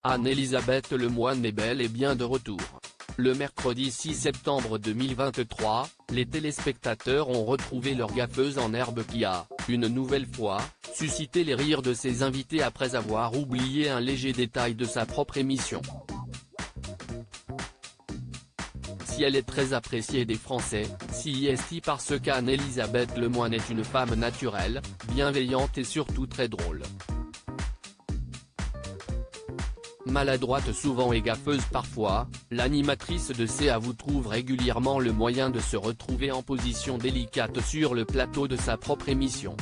Anne-Elisabeth Lemoine est bel et bien de retour. Le mercredi 6 septembre 2023, les téléspectateurs ont retrouvé leur gaffeuse en herbe qui a, une nouvelle fois, suscité les rires de ses invités après avoir oublié un léger détail de sa propre émission. Si elle est très appréciée des Français, c'est parce qu'Anne-Elisabeth Lemoine est une femme naturelle, bienveillante et surtout très drôle. Maladroite souvent et gaffeuse parfois, l'animatrice de CA vous trouve régulièrement le moyen de se retrouver en position délicate sur le plateau de sa propre émission.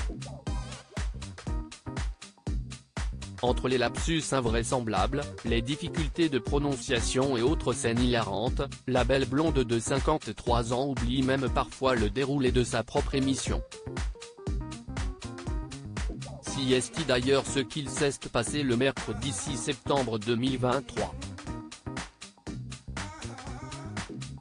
Entre les lapsus invraisemblables, les difficultés de prononciation et autres scènes hilarantes, la belle blonde de 53 ans oublie même parfois le déroulé de sa propre émission. C'est d'ailleurs ce qu'il s'est passé le mercredi 6 septembre 2023.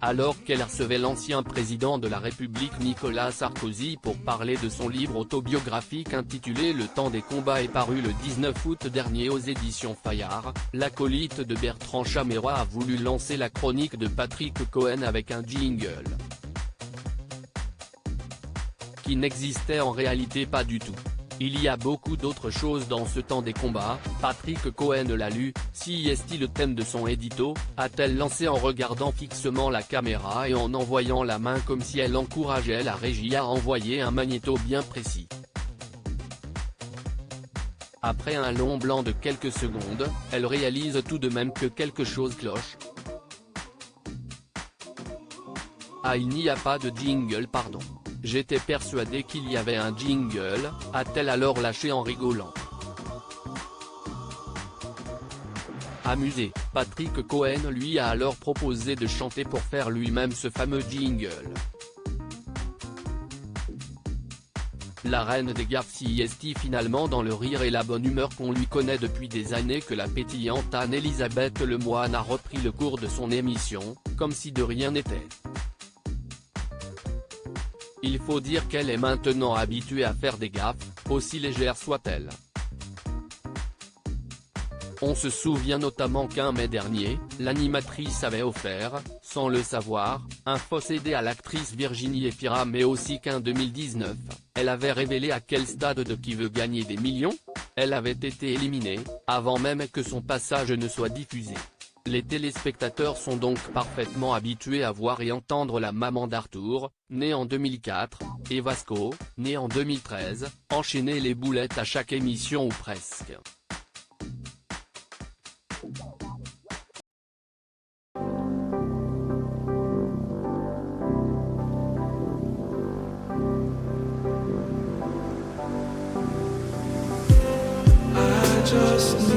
Alors qu'elle recevait l'ancien président de la République Nicolas Sarkozy pour parler de son livre autobiographique intitulé Le temps des combats et paru le 19 août dernier aux éditions Fayard, l'acolyte de Bertrand Chameroy a voulu lancer la chronique de Patrick Cohen avec un jingle qui n'existait en réalité pas du tout. Il y a beaucoup d'autres choses dans ce temps des combats, Patrick Cohen l'a lu, c'est le thème de son édito, a-t-elle lancé en regardant fixement la caméra et en envoyant la main comme si elle encourageait la régie à envoyer un magnéto bien précis. Après un long blanc de quelques secondes, elle réalise tout de même que quelque chose cloche. Ah, il n'y a pas de jingle, pardon. J'étais persuadé qu'il y avait un jingle, a-t-elle alors lâché en rigolant. Amusé, Patrick Cohen lui a alors proposé de chanter pour faire lui-même ce fameux jingle. La reine des gaffes c'est finalement dans le rire et la bonne humeur qu'on lui connaît depuis des années que la pétillante Anne-Elisabeth Lemoine a repris le cours de son émission, comme si de rien n'était. Il faut dire qu'elle est maintenant habituée à faire des gaffes, aussi légères soient-elles. On se souvient notamment qu'un mai dernier, l'animatrice avait offert, sans le savoir, un faux CD à l'actrice Virginie Efira, mais aussi qu'en 2019, elle avait révélé à quel stade de Qui veut gagner des millions, elle avait été éliminée, avant même que son passage ne soit diffusé. Les téléspectateurs sont donc parfaitement habitués à voir et entendre la maman d'Arthur, née en 2004, et Vasco, né en 2013, enchaîner les boulettes à chaque émission ou presque. I just